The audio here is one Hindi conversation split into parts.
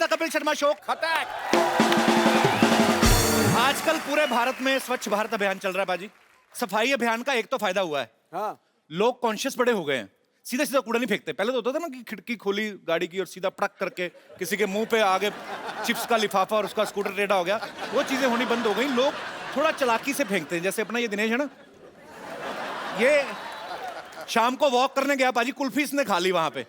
The Kapil Sharma show. आजकल पूरे भारत में स्वच्छ भारत अभियान चल रहा है बाजी। सफाई अभियान का एक तो फायदा हुआ है, हाँ। लोग कॉन्शियस बड़े हो गए हैं, सीधा सीधा कूड़ा नहीं फेंकते। पहले तो होता था ना कि खिड़की खोली गाड़ी की और सीधा पटक करके किसी के मुंह पे आगे चिप्स का लिफाफा और उसका स्कूटर टेढ़ा हो गया। वो चीजें होनी बंद हो गई। लोग थोड़ा चालाकी से फेंकते हैं। जैसे अपना ये दिनेश है ना, ये शाम को वॉक करने गया पाजी, कुल्फी इसने खा ली वहां पे।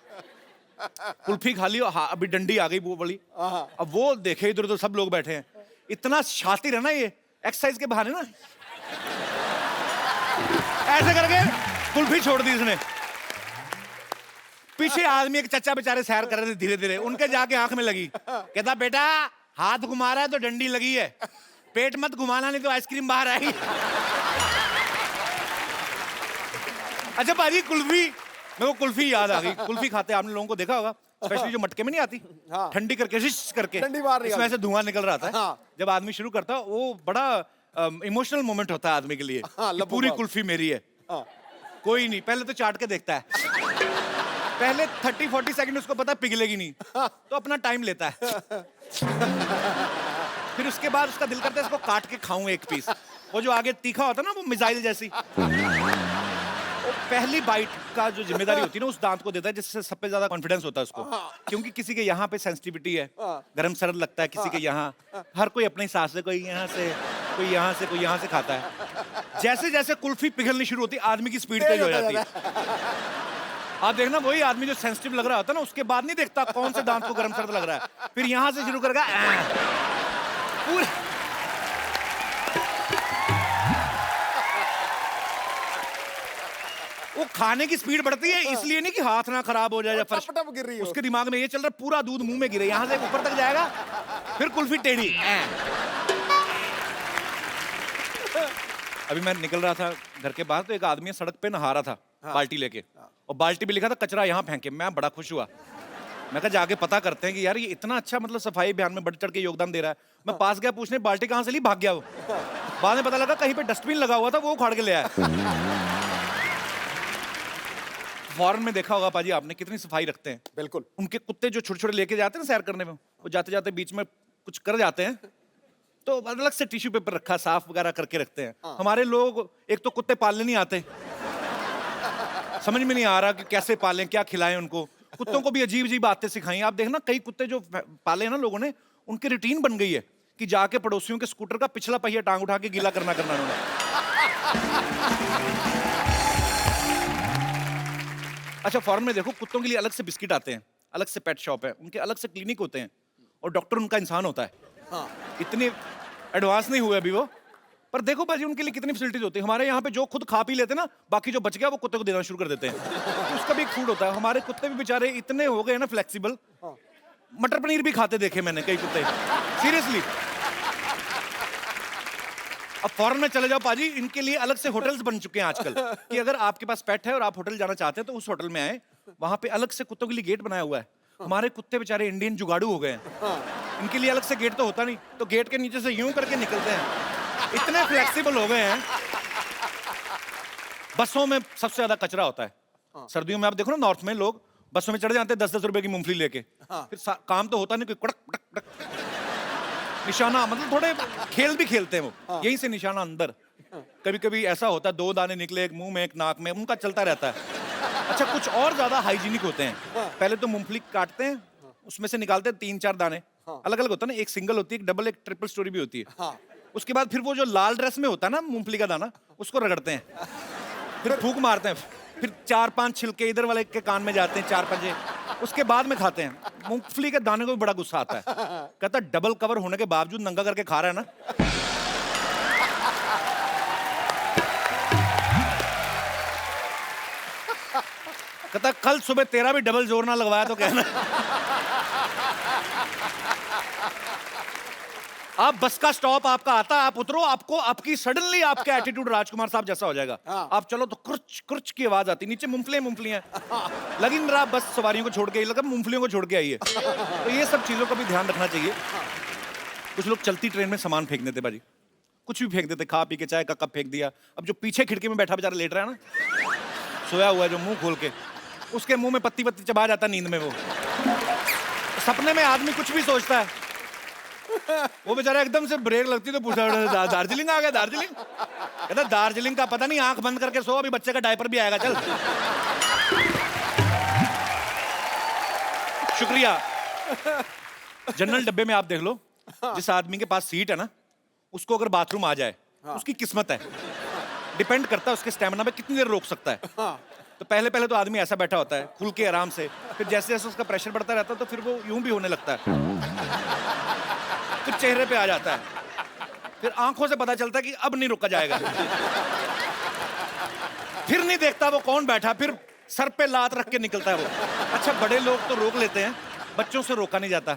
कुल्फी खा ली और हाँ, अभी डंडी आ गई वो बड़ी। अब वो देखे इधर उधर सब लोग बैठे हैं, इतना शातिर है ना ये, एक्सरसाइज के बहाने ना ऐसे करके कुल्फी छोड़ दी इसने। पीछे आदमी एक चचा बेचारे सैर कर रहे थे धीरे धीरे, उनके जाके आंख में लगी। कहता बेटा हाथ घुमा रहा है तो डंडी लगी है, पेट मत घुमाना नहीं तो आइसक्रीम बाहर आएगी। अच्छा बाजी, कुल्फी, मेरे को कुल्फी याद आ गई। कुल्फी खाते आपने लोगों को देखा होगा, स्पेशली जो मटके में नहीं आती, हाँ। ठंडी करके शिश करके ठंडी बाहर इसमें से धुआं निकल रहा था। हाँ। जब आदमी शुरू करता है वो बड़ा इमोशनल मोमेंट होता है आदमी के लिए। हाँ, कि पूरी कुल्फी मेरी है। हाँ। कोई नहीं, पहले तो चाट के देखता है, पहले 30-40 सेकंड उसको पता है पिघलेगी नहीं, तो अपना टाइम लेता है। फिर उसके बाद उसका दिल करता है इसको काट के खाऊं एक पीस। वो जो आगे तीखा होता है ना, वो मिसाइल जैसी, वो पहली बाइट का जो जिम्मेदारी होती है ना उस दांत को देता है, जिससे सबसे ज्यादा कॉन्फिडेंस होता है उसको। क्योंकि किसी के यहाँ पे सेंसिटिविटी है, गरम सरद लगता है, किसी के यहाँ, हर कोई अपने हिसाब से, कोई यहाँ से, कोई यहाँ से, कोई यहाँ से खाता है। जैसे जैसे कुल्फी पिघलनी शुरू होती है आदमी की स्पीड तेज हो जाती है। आप देखना वही आदमी जो सेंसिटिव लग रहा होता है ना, उसके बाद नहीं देखता कौन से दांत को गरम सर्द लग रहा है, फिर यहां से शुरू करेगा पूरे। वो खाने की स्पीड बढ़ती है इसलिए नहीं कि हाथ ना खराब हो जाए या फर्श, टप गिर रही है। उसके दिमाग में ये चल रहा है पूरा दूध मुंह में गिरे, यहां से ऊपर तक जाएगा, फिर कुल्फी टेढ़ी। अभी मैं निकल रहा था घर के बाहर तो एक आदमी सड़क पे नहा रहा था, बाल्टी लेके, और बाल्टी पे लिखा था कचरा यहाँ फेंके। मैं बड़ा खुश हुआ, मैं कहा जाके पता करते हैं कि यार ये इतना अच्छा मतलब सफाई अभियान में बढ़ चढ़ के योगदान दे रहा है। मैं पास गया पूछने बाल्टी कहाँ से ली, भाग गया वो। बाद में पता लगा कहीं पे डस्टबिन लगा हुआ था, वो उखाड़ के ले आया। फॉरेन में देखा होगा पाजी आपने कितनी सफाई रखते हैं। बिल्कुल। उनके कुत्ते जो छोटे छोटे लेके जाते हैं ना सैर करने में, वो जाते जाते बीच में कुछ कर जाते हैं तो अलग से टिश्यू पेपर रखा साफ वगैरह करके रखते हैं। हमारे लोग एक तो कुत्ते पालने नहीं आते, समझ में नहीं आ रहा कि कैसे पालें, क्या खिलाएं उनको। कुत्तों को भी अजीब अजीब बातें सिखाई। आप देखना कई कुत्ते जो पाले हैं ना लोगों ने, उनकी रूटीन बन गई है कि जाके पड़ोसियों के स्कूटर का पिछला पहिया टांग उठा के गीला करना उन्होंने। अच्छा फॉरेन में देखो कुत्तों के लिए अलग से बिस्किट आते हैं, अलग से पेट शॉप है, उनके अलग से क्लिनिक होते हैं और डॉक्टर उनका इंसान होता है। इतने एडवांस नहीं हुए अभी वो, पर देखो भाजी उनके लिए कितनी फैसिलिटीज होती है। हमारे यहाँ पे जो खुद खा पी लेते हैं ना, बाकी जो बच गया वो कुत्ते को देना शुरू कर देते हैं, तो उसका भी एक फूड होता है। हमारे कुत्ते भी बेचारे इतने हो गए ना फ्लेक्सिबल, मटर पनीर भी खाते देखे मैंने कई कुत्ते, सीरियसली। अब फॉरेन में चले जाओ पाजी, इनके लिए अलग से होटल्स बन चुके हैं आजकल कि अगर आपके पास पेट है और आप होटल जाना चाहते हैं तो उस होटल में आए, वहां पे अलग से कुत्तों के लिए गेट बनाया हुआ है। हमारे कुत्ते बेचारे इंडियन जुगाड़ू हो गए हैं, इनके लिए अलग से गेट तो होता नहीं, तो गेट के नीचे से यूं करके निकलते हैं, इतने फ्लेक्सिबल हो गए हैं। बसों में सबसे ज्यादा कचरा होता है सर्दियों में। आप देखो ना नॉर्थ में लोग बसों में चढ़ जाते हैं 10-10 रुपए की मूंगफली लेके, फिर काम तो होता नहीं, कोई कड़क कड़क कड़क निशाना, मतलब थोड़े खेल भी खेलते हैं वो, यहीं से निशाना अंदर। कभी कभी ऐसा होता है 2 दाने निकले, एक मुंह में एक नाक में, उनका चलता रहता है। अच्छा कुछ और ज्यादा हाइजीनिक होते हैं, पहले तो मूंगफली काटते हैं, उसमें से निकालते हैं 3-4 दाने, अलग अलग होता है ना, एक सिंगल होती है, एक डबल, एक ट्रिपल स्टोरी भी होती है। उसके बाद फिर वो जो लाल ड्रेस में होता है ना मूंगफली का दाना, उसको रगड़ते हैं, फिर फूंक मारते हैं, फिर 4-5 छिलके इधर वाले के कान में जाते हैं, 4 पंजे, उसके बाद में खाते हैं। मूंगफली के दाने को भी बड़ा गुस्सा आता है, कहता है डबल कवर होने के बावजूद नंगा करके खा रहा है ना। कहता कल सुबह तेरा भी डबल जोर ना लगवाया तो कहना। आप बस का स्टॉप आपका आता है, आप उतरो, आपको आपकी सडनली आपका एटीट्यूड राजकुमार साहब जैसा हो जाएगा। आप चलो तो कुर्च कुर्च की आवाज आती, नीचे मूंगफलियां लगिन रहा, बस सवारियों को छोड़ के आई, लगा मूंगफलियों को छोड़ के आई है। तो ये सब चीजों का भी ध्यान रखना चाहिए। कुछ लोग चलती ट्रेन में सामान फेंक देते बाजी, कुछ भी फेंक देते, खा पी के चाय का कप फेंक दिया। अब जो पीछे खिड़की में बैठा बेचारा लेट रहा है ना, सोया हुआ है जो मुंह खोल के, उसके मुंह में पत्ती पत्ती चबा जाता नींद में वो। सपने में आदमी कुछ भी सोचता है, वो बेचारा एकदम से ब्रेक लगती तो पूछा दार्जिलिंग आ गया, दार्जिलिंग? कहता दार्जिलिंग का पता नहीं, आंख बंद करके सो, अभी बच्चे का डायपर भी आएगा, चल। शुक्रिया। जनरल डब्बे में आप देख लो, जिस आदमी के पास सीट है ना, उसको अगर बाथरूम आ जाए, उसकी किस्मत है। डिपेंड करता है उसके स्टेमिना पे कितनी देर रोक सकता है। तो पहले पहले तो आदमी ऐसा बैठा होता है खुल के आराम से, फिर जैसे जैसे उसका प्रेशर बढ़ता रहता है तो फिर वो यूं भी होने लगता है, फिर चेहरे पे आ जाता है, फिर आंखों से पता चलता है कि अब नहीं रुका जाएगा, फिर नहीं देखता वो कौन बैठा, फिर सर पे लात रख के निकलता है वो। अच्छा, बड़े लोग तो रोक लेते हैं, बच्चों से रोका नहीं जाता।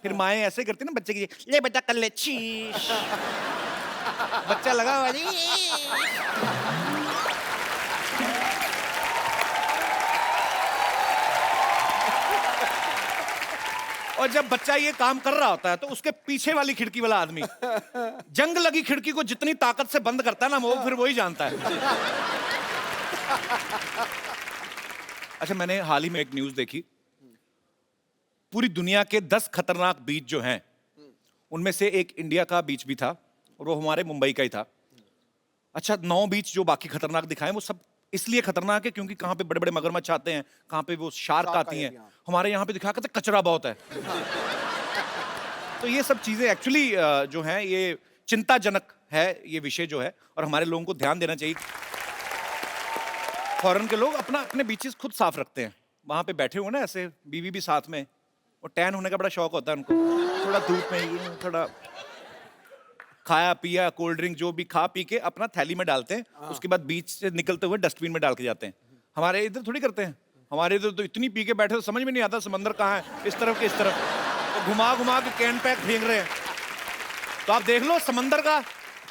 फिर माएं ऐसे करती ना बच्चे की, ले बेटा कर ले, शीश। बच्चा लगा हुआ जी। और जब बच्चा ये काम कर रहा होता है तो उसके पीछे वाली खिड़की वाला आदमी जंग लगी खिड़की को जितनी ताकत से बंद करता है ना, वो फिर वही जानता है। अच्छा, मैंने हाल ही में एक न्यूज देखी, पूरी दुनिया के 10 खतरनाक बीच जो हैं, उनमें से एक इंडिया का बीच भी था और वो हमारे मुंबई का ही था। अच्छा, 9 बीच जो बाकी खतरनाक दिखाए वो सब इसलिए खतरनाक है क्योंकि कहाँ पे बड़े बड़े मगरमच्छ आते हैं, कहाँ पे वो शार्क आती हैं। हमारे यहाँ पे दिखा कहते कचरा बहुत है। तो ये सब चीजें एक्चुअली जो हैं, ये चिंताजनक है ये विषय जो है, और हमारे लोगों को ध्यान देना चाहिए। फॉरेन के लोग अपने बीचेस खुद साफ रखते हैं, वहां पे बैठे हुए ना ऐसे, बीवी भी साथ में, और टैन होने का बड़ा शौक होता है उनको, थोड़ा धूप में ये थोड़ा खाया पिया, कोल्ड ड्रिंक जो भी खा पी के अपना थैली में डालते हैं, उसके बाद बीच से निकलते हुए डस्टबिन में डाल के जाते हैं। हमारे इधर थोड़ी करते हैं, हमारे इधर तो इतनी पी के बैठे तो समझ में नहीं आता समंदर कहाँ है, इस तरफ के इस तरफ, तो घुमा घुमा के कैन पैक फेंक रहे हैं। तो आप देख लो समंदर का,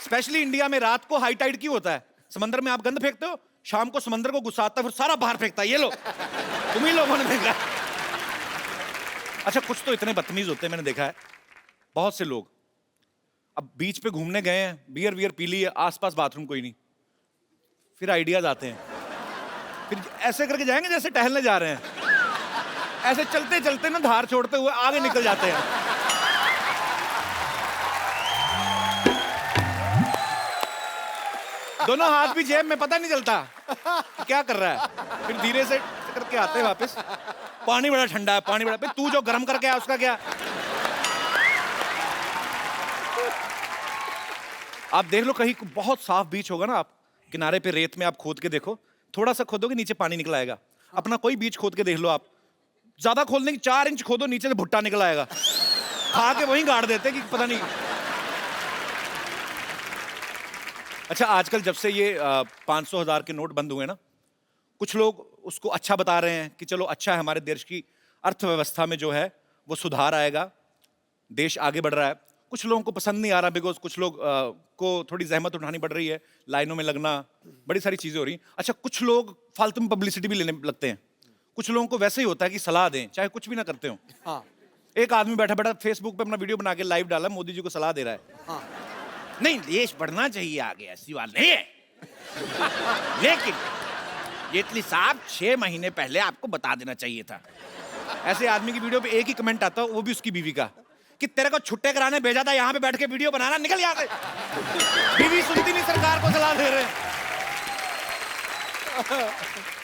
स्पेशली इंडिया में रात को हाई टाइड क्यों होता है? समंदर में आप गंद फेंकते हो, शाम को समंदर को गुस्सा आता है, फिर सारा बाहर फेंकता है, ये लो तुम ही लोगों ने फेंका। अच्छा, कुछ तो इतने बदतमीज होते हैं, मैंने देखा है बहुत से लोग, अब बीच पे घूमने गए हैं, बियर वियर पी ली है, आसपास बाथरूम कोई नहीं, फिर आइडियाज आते हैं, फिर ऐसे करके जाएंगे जैसे टहलने जा रहे हैं, ऐसे चलते चलते ना धार छोड़ते हुए आगे निकल जाते हैं। दोनों हाथ भी जेब में, पता नहीं चलता कि क्या कर रहा है, फिर धीरे से करके आते हैं वापस, पानी बड़ा ठंडा है, पानी बड़ा, फिर तू जो गर्म करके आया उसका क्या? आप देख लो कहीं बहुत साफ बीच होगा ना, आप किनारे पे रेत में आप खोद के देखो, थोड़ा सा खोदोगे नीचे पानी निकल आएगा। अपना कोई बीच खोद के देख लो आप, ज्यादा खोदने की 4 इंच खोदो, नीचे से भुट्टा निकल आएगा, खा के वहीं गाड़ देते कि पता नहीं। अच्छा, आजकल जब से ये 500,000 के नोट बंद हुए ना, कुछ लोग उसको अच्छा बता रहे हैं कि चलो अच्छा है, हमारे देश की अर्थव्यवस्था में जो है वो सुधार आएगा, देश आगे बढ़ रहा है। कुछ लोगों को पसंद नहीं आ रहा, बिकॉज कुछ लोग को थोड़ी जहमत उठानी पड़ रही है, लाइनों में लगना, बड़ी सारी चीजें हो रही हैं। अच्छा, कुछ लोग फालतू में पब्लिसिटी भी लेने लगते हैं, कुछ लोगों को वैसे ही होता है कि सलाह दें चाहे कुछ भी ना करते हो। हाँ। एक आदमी बैठा बैठा फेसबुक पे अपना वीडियो बना के लाइव डाला, मोदी जी को सलाह दे रहा है। हाँ। नहीं, देश बढ़ना चाहिए आगे, ऐसी बात नहीं है, लेकिन जेटली साहब 6 महीने पहले आपको बता देना चाहिए था। ऐसे आदमी की वीडियो पे एक ही कमेंट आता है, वो भी उसकी बीवी का, कि तेरे को छुट्टे कराने भेजा था, यहाँ पे बैठ के वीडियो बनाना, निकल यहाँ से। बीवी सुनती नहीं, सरकार को सलाह दे रहे हैं।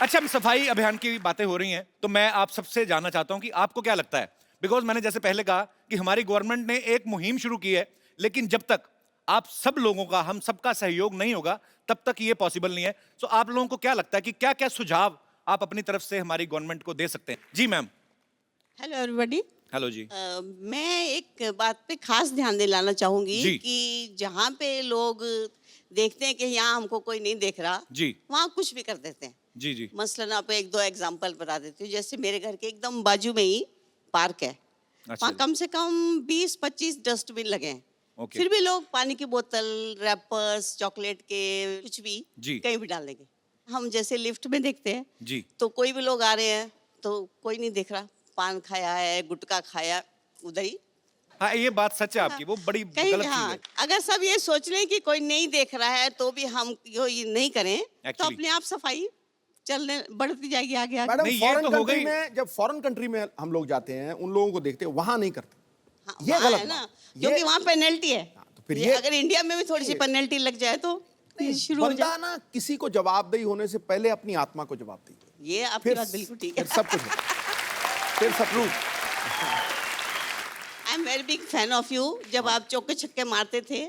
अच्छा, सफाई अभियान की बातें हो रही हैं, तो मैं आप सबसे जानना चाहता हूं कि आपको क्या लगता है, बिकॉज मैंने जैसे पहले कहा कि हमारी गवर्नमेंट ने एक मुहिम शुरू की है, लेकिन जब तक आप सब लोगों का, हम सबका सहयोग नहीं होगा, तब तक ये पॉसिबल नहीं है। तो आप लोगों को क्या लगता है कि क्या क्या सुझाव आप अपनी तरफ से हमारी गवर्नमेंट को दे सकते हैं? जी मैम। Hello everybody. हेलो जी। मैं एक बात पे खास ध्यान दिलाना चाहूंगी कि जहाँ पे लोग देखते हैं कि यहाँ हमको कोई नहीं देख रहा जी, वहाँ कुछ भी कर देते हैं। जी जी। मसलन आप 1-2 एग्जांपल बता देती हूँ। जैसे मेरे घर के एकदम बाजू में ही पार्क है, वहाँ कम से कम 20-25 डस्टबिन लगे हैं। फिर भी लोग पानी की बोतल, रैपर्स, चॉकलेट के कुछ भी कहीं भी डाल देंगे। हम जैसे लिफ्ट में देखते हैं जी, तो कोई भी लोग आ रहे हैं तो कोई नहीं देख रहा, पान खाया है, गुटखा खाया, उधर ही। हाँ, ये बात सच है आपकी, वो बड़ी गलत चीज है। अगर सब ये सोच लें कि कोई नहीं देख रहा है तो भी हम ये नहीं करें, तो अपने आप सफाई चलने बढ़ती जाएगी आगे आगे। मैडम नहीं, ये फॉरेन तो हो कंट्री गई। में, जब फॉरेन कंट्री में हम लोग जाते हैं, उन लोगों को देखते हैं, वहां नहीं करते। हाँ, ये वहाँ गलत है ना, बात। क्योंकि ये- वहाँ पेनल्टी है। तो फिर ये ये अगर इंडिया में भी थोड़ी सी पेनल्टी लग जाए तो शुरू हो बंदा जाए। ना किसी को जवाबदेही होने से पहले अपनी आत्मा को जवाबदेही करे। ये आपकी बात बिल्कुल ठीक है। फिर सब कुछ है। फिर सब कुछ। I am very big fan of you. जब आप चौके छक्के मारते थे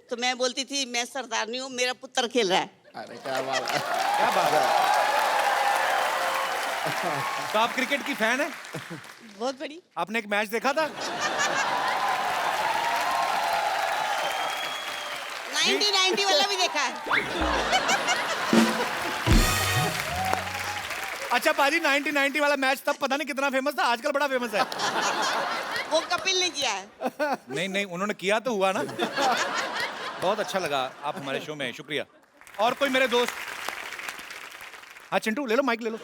तो मैं बोलती थी मैं सरदार नहीं हूँ, मेरा पुत्र खेल रहा है। अरे क्या बात है। क्या बात है। तो आप क्रिकेट की फैन है? बहुत बड़ी। आपने एक मैच देखा था? 1990 वाला भी देखा है। अच्छा पाजी, 1990 वाला मैच तब पता नहीं कितना फेमस था, आजकल बड़ा फेमस है। वो कपिल ने किया है। नहीं नहीं, उन्होंने किया तो हुआ ना। बहुत अच्छा लगा आप हमारे शो में, शुक्रिया। और कोई मेरे दोस्त? हाँ चिंटू, ले लो माइक ले लो।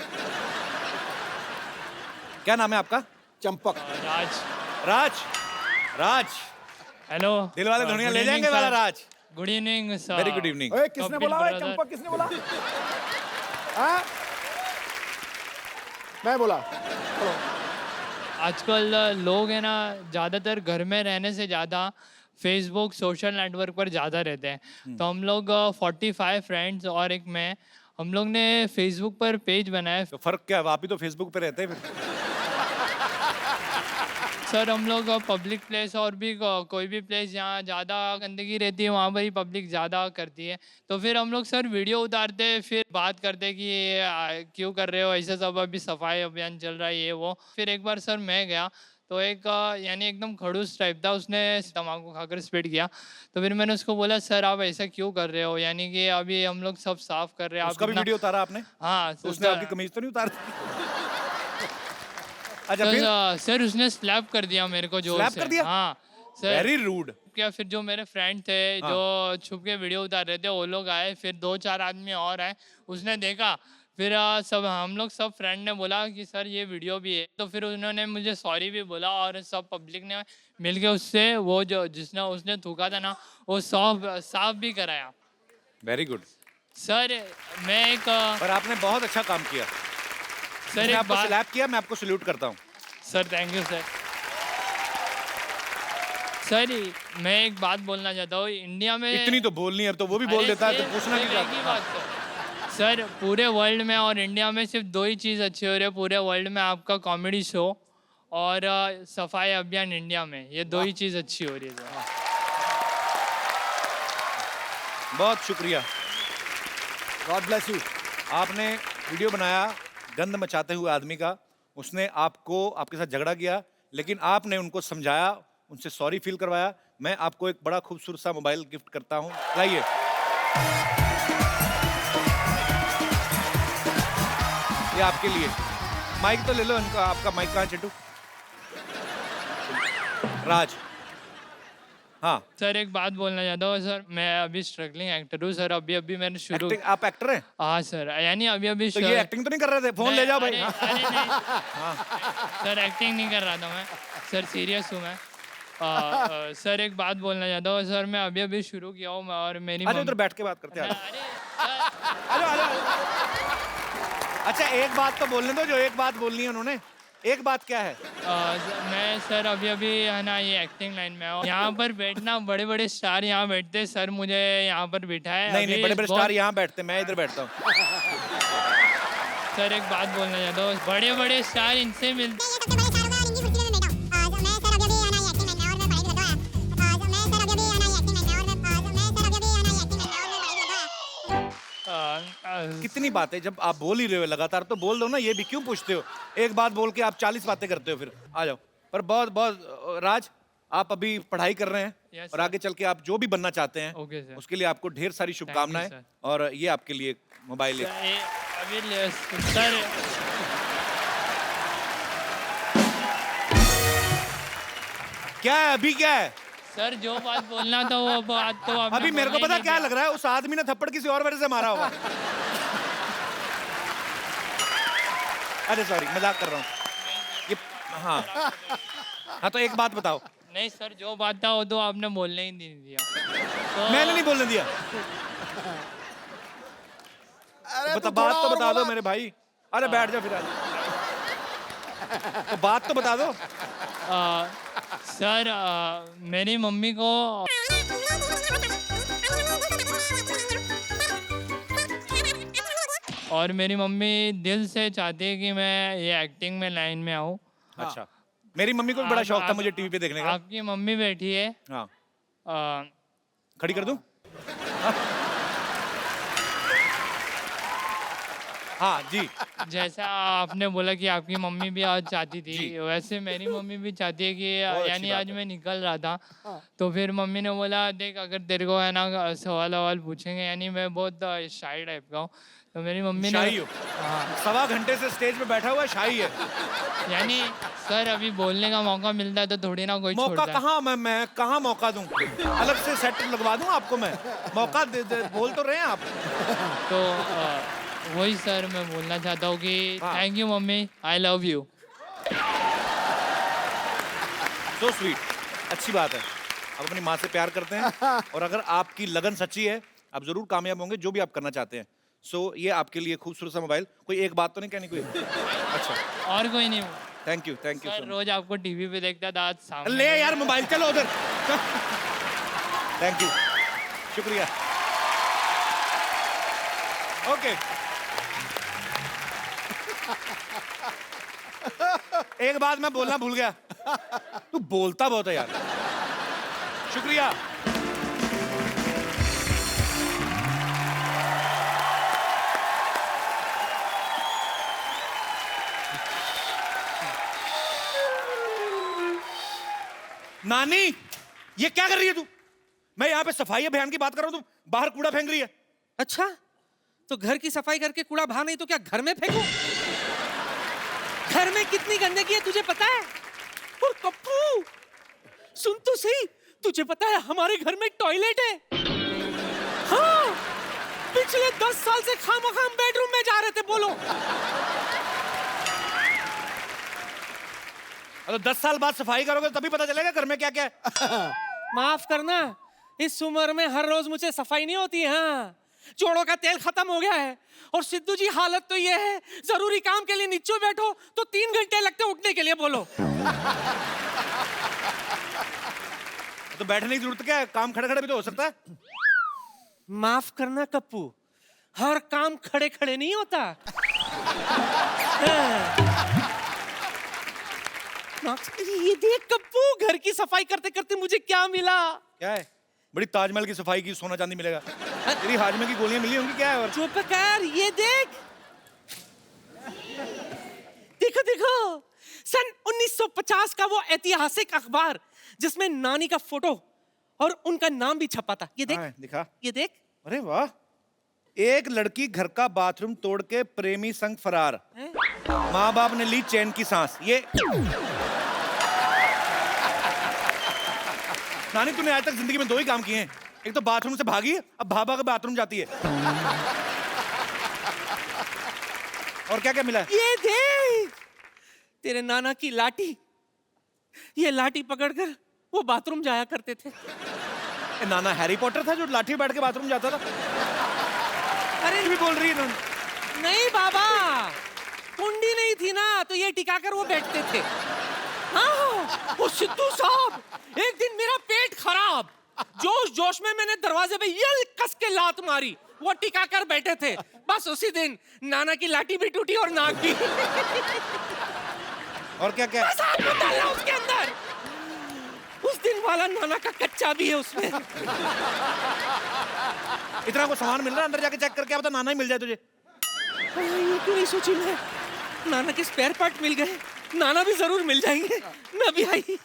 क्या नाम है आपका? चंपक। राज। राज। राज हेलो। दिल वाले दुनिया ले जाएंगे वाला Raj. Good evening sir. Very good evening. ओए, किसने कपिल बोला? ओए, brother। चंपक किसने बोला? हाँ? मैं बोला। चलो। आजकल लोग है ना ज़्यादातर घर में रहने से ज़्यादा फेसबुक सोशल नेटवर्क पर ज़्यादा रहते हैं। तो हम लोग 45 फ्रेंड्स और एक मैं, हम लोग ने फेसबुक पर पेज बनाया। तो फर्क क्या है, आप ही तो फेसबुक पे रहते हैं फिर। सर हम लोग पब्लिक प्लेस और भी कोई भी प्लेस जहाँ ज़्यादा गंदगी रहती है वहाँ पर ही पब्लिक ज़्यादा करती है। तो फिर हम लोग सर वीडियो उतारते, फिर बात करते कि ये क्यों कर रहे हो ऐसा सब, अभी सफाई अभियान चल रहा है ये वो। फिर एक बार सर मैं गया तो एक यानी एकदम खड़ूस टाइप था, उसने तम्बाकू खाकर स्पिट किया। तो फिर मैंने उसको बोला सर आप ऐसा क्यों कर रहे हो, यानी कि अभी हम लोग सब साफ कर रहे हैं। उसका भी वीडियो उतारा आपने? हाँ। तो उसने आपकी कमीज तो नहीं उतारी? अच्छा फिर? सर उसने स्लैप कर दिया मेरे को जोर स्लैप से। कर दिया? हाँ सर। Very rude. क्या फिर जो मेरे फ्रेंड थे जो छुप के वीडियो उतार रहे थे वो लोग आए, फिर 2-4 आदमी और आए, उसने देखा। फिर सब हम लोग सब फ्रेंड ने बोला कि सर ये वीडियो भी है। तो फिर उन्होंने मुझे सॉरी भी बोला और सब पब्लिक ने मिलके उससे वो जो जिसने उसने थूका था ना वो साफ भी कराया। वेरी गुड सर मैं एक पर आपने बहुत अच्छा काम किया सर मैंने एक आपको बात स्लैप किया, मैं आपको सल्यूट करता हूँ। Sir thank you sir. Sir मैं एक बात बोलना चाहता हूँ, इंडिया में इतनी तो बोलनी है, अब तो वो भी बोल अरे देता है तो सिर्फ- पूछना सिर्फ नहीं एक ही चाहता। बात सर पूरे वर्ल्ड में और इंडिया में सिर्फ 2 ही चीज़ अच्छी हो रही है पूरे वर्ल्ड में, आपका कॉमेडी शो और सफाई अभियान इंडिया में, ये 2 ही चीज़ अच्छी हो रही है सर। बहुत शुक्रिया, गॉड ब्लेस यू। आपने वीडियो बनाया गंद मचाते हुए आदमी का, उसने आपको आपके साथ झगड़ा किया लेकिन आपने उनको समझाया, उनसे सॉरी फील करवाया। मैं आपको एक बड़ा खूबसूरत सा मोबाइल गिफ्ट करता हूँ, लाइए। ये आपके लिए। माइक तो ले लो इनका, आपका माइक कहाँ है चिट्टू? राज। हाँ सर एक बात बोलना चाहता हूँ सर, मैं अभी स्ट्रगलिंग एक्टर हूँ सर, अभी मैंने शुरू। एक्टिंग, आप एक्टर हैं? हाँ सर, यानी अभी तो ये एक्टिंग तो नहीं कर रहे थे? फोन ले जाओ भाई। अरे नहीं सर एक्टिंग नहीं कर रहा था मैं सर, सीरियस हूँ मैं। सर एक बात बोलना चाहता हूँ सर, मैं अभी शुरू किया हूँ और मेरी अरे उधर बैठ के बात करते हैं। अरे अच्छा एक बात तो बोलने दो, जो एक बात बोलनी है उन्होंने। एक बात क्या है? मैं सर अभी है ना ये एक्टिंग लाइन में हूँ, यहाँ पर बैठना, बड़े बड़े स्टार यहाँ बैठते हैं सर, मुझे यहाँ पर बिठाए। नहीं बड़े बड़े स्टार यहाँ बैठते, मैं इधर बैठता हूँ। सर एक बात बोलना चाहता हूँ, बड़े बड़े स्टार इनसे मिलते। कितनी बातें, जब आप बोल ही रहे हो लगातार तो बोल दो ना, ये भी क्यों पूछते हो? एक बात बोल के आप 40 बातें करते हो, फिर आ जाओ। पर बहुत बहुत राज, आप अभी पढ़ाई कर रहे हैं Yes, और आगे चल के आप जो भी बनना चाहते हैं Okay, sir. उसके लिए आपको ढेर सारी शुभकामनाएं। sir. और ये आपके लिए मोबाइल है। सर क्या है अभी, क्या है सर जो बात बोलना था वो बात तो आपने अभी? मेरे को बोलना पता ही क्या नहीं लग रहा है, उस आदमी ने थप्पड़ किसी और वजह से मारा होगा। अरे सॉरी, मजाक कर रहा हूँ ये। हाँ हाँ, तो एक बात बताओ। दिया। नहीं सर जो बात था वो तो आपने बोलने ही नहीं दिया तो मैंने नहीं बोलने दिया। अरे बता, तो बात थोड़ा तो और बता दो बोला। मेरे भाई। अरे बैठ जा फिर आज। तो बात तो बता दो। सर मेरी मम्मी को और मेरी मम्मी दिल से चाहती है कि मैं ये एक्टिंग में लाइन में आऊँ। अच्छा, मेरी मम्मी को भी बड़ा शौक था मुझे टीवी पे देखने का। आपकी मम्मी बैठी है। हाँ, आ, खड़ी कर दूं? हाँ जी। जैसा आपने बोला कि आपकी मम्मी भी आज चाहती थी, जी। वैसे मेरी मम्मी भी चाहती है कि बहुत अच्छी यानी बात आज है। मैं निकल रहा था तो फिर मम्मी ने बोला देख अगर तेरे को है ना सवाल पूछेंगे, यानी मैं बहुत शाई टाइप का हूँ, तो मेरी मम्मी ने शाही हो? सवा घंटे से स्टेज पे बैठा हुआ है, शाही है। यानी सर अभी बोलने का मौका मिलता है तो थोड़ी ना कोई मौका छोड़ता है। कहाँ, मैं कहाँ मौका दूं? अलग से सेट लगवा दूं आपको मैं? मौका दे बोल तो रहे हैं आप। तो वही सर मैं बोलना चाहता हूँ कि हाँ। Thank you mummy, I love you. So sweet, अच्छी बात है। आप अपनी माँ से प्यार करते हैं और अगर आपकी लगन सच्ची है आप जरूर कामयाब होंगे जो भी आप करना चाहते हैं। सो ये आपके लिए खूबसूरत सा मोबाइल। कोई एक बात तो नहीं कहनी कोई? अच्छा, और कोई नहीं। थैंक यू सर रोज आपको टीवी पे देखता था, आज सामने ले यार मोबाइल, चलो उधर। थैंक यू, शुक्रिया। ओके, एक बात मैं बोलना भूल गया, तू बोलता बहुत है यार। शुक्रिया। नानी, ये क्या कर रही है तू? मैं यहाँ पे सफाई अभियान की बात कर रहा हूँ, तू बाहर कूड़ा फेंक रही है। अच्छा, तो घर की सफाई करके कूड़ा बाहर नहीं तो क्या घर में फेंकूं? घर में कितनी गंदगी है तुझे पता है? और कप्पू, सुन तो सही, तुझे पता है हमारे घर में एक टॉयलेट है। हाँ, पिछले 10 साल से खामखा हम बेडरूम में जा रहे थे, बोलो। अगर 10 साल बाद सफाई करोगे तभी पता चलेगा घर में क्या क्या है। माफ करना, इस उम्र में हर रोज मुझे सफाई नहीं होती। हाँ, जोड़ों का तेल खत्म हो गया है। और सिद्धू जी हालत तो ये है, जरूरी काम के लिए नीचे बैठो तो 3 घंटे लगते उठने के लिए, बोलो। तो बैठने की जरूरत क्या है? काम खड़े खड़े भी तो हो सकता है। माफ करना कप्पू, हर काम खड़े खड़े नहीं होता। ये देख कप्पू, घर की सफाई करते करते मुझे क्या मिला। क्या है? बड़ी ताजमहल की सफाई की सोना चांदी मिलेगा। तेरी हाजमे की गोलियां मिली होंगी, क्या है? और चुप कर, ये देख, देखो देखो, सन 1950 का वो ऐतिहासिक अखबार जिसमें नानी का फोटो और उनका नाम भी छपा था। ये देख, हाँ, दिखा। ये देख। अरे वाह, एक लड़की घर का बाथरूम तोड़ के प्रेमी संग फरार, माँ बाप ने ली चैन की सांस। ये नानी, तूने आज तक जिंदगी में 2 ही काम किए हैं, एक तो बाथरूम से भागी, अब भाभा के बाथरूम जाती है। और क्या क्या मिला है? ये देख, तेरे नाना की लाठी, ये लाठी पकड़कर वो बाथरूम जाया करते थे। ए, नाना हैरी पॉटर था जो लाठी बैठ के बाथरूम जाता था? अरे भी बोल रही है नानी। नहीं बाबा, कुंडी नहीं थी ना तो ये टिकाकर वो बैठते थे। हाँ, वो सिद्धू साहब, एक दिन मेरा पेट खराब, जोश जोश में मैंने दरवाजे पे ये कस के लात मारी, वो टिकाकर बैठे थे। बस उसी दिन नाना की लाठी भी टूटी और नाक भी। और क्या क्या? बस आग मत डालना उसके अंदर, उस दिन वाला नाना का कच्चा भी है उसमें। इतना को सामान मिल रहा है, अंदर जाके चेक करके क्या पता नाना ही मिल जाए तुझे। ये क्यों नहीं सोची मैं, नाना के स्पेयर पार्ट मिल गए, नाना भी जरूर मिल जाएंगे। मैं भी आई।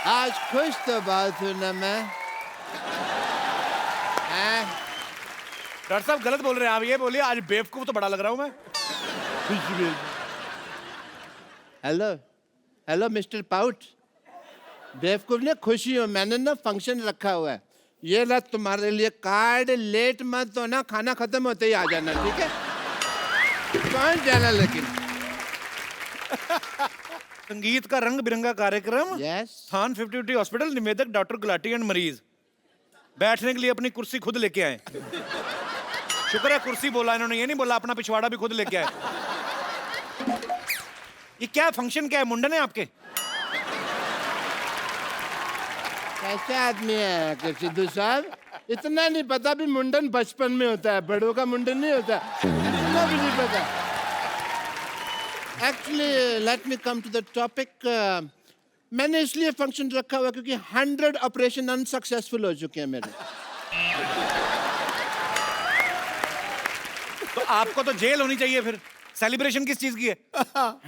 आज खुश तो बात हूं ना मैं। डॉक्टर साहब गलत बोल रहे हैं आप, ये बोलिए आज बेवकूफ तो बड़ा लग रहा हूं मैं। हेलो हेलो मिस्टर पाउट, बेवकूफ ने खुशी हो, मैंने ना फंक्शन रखा हुआ है, ये ला तुम्हारे लिए कार्ड, लेट मत तो ना, खाना खत्म होते ही आ जाना, ठीक है? कौन जाना लेकिन संगीत का रंग बिरंगा कार्यक्रम यस स्थान 50 हॉस्पिटल, निवेदक डॉक्टर गुलाटी एंड मरीज। बैठने के लिए अपनी कुर्सी खुद लेके आए। शुक्र है कुर्सी बोला इन्होंने, ये नहीं बोला अपना पिछवाड़ा भी खुद लेके आए। ये क्या फंक्शन, क्या है, मुंडन है आपके? कैसे आदमी है कि सिद्धू साहब? इतना नहीं पता भी मुंडन बचपन में होता है, बड़ों का मुंडन नहीं होता, इतना भी नहीं पता। Actually let me come to the topic. मैंने इसलिए फंक्शन रखा हुआ क्योंकि 100 ऑपरेशन अनसक्सेसफुल हो चुके हैं मेरे। तो आपको तो जेल होनी चाहिए फिर। सेलिब्रेशन किस चीज की है?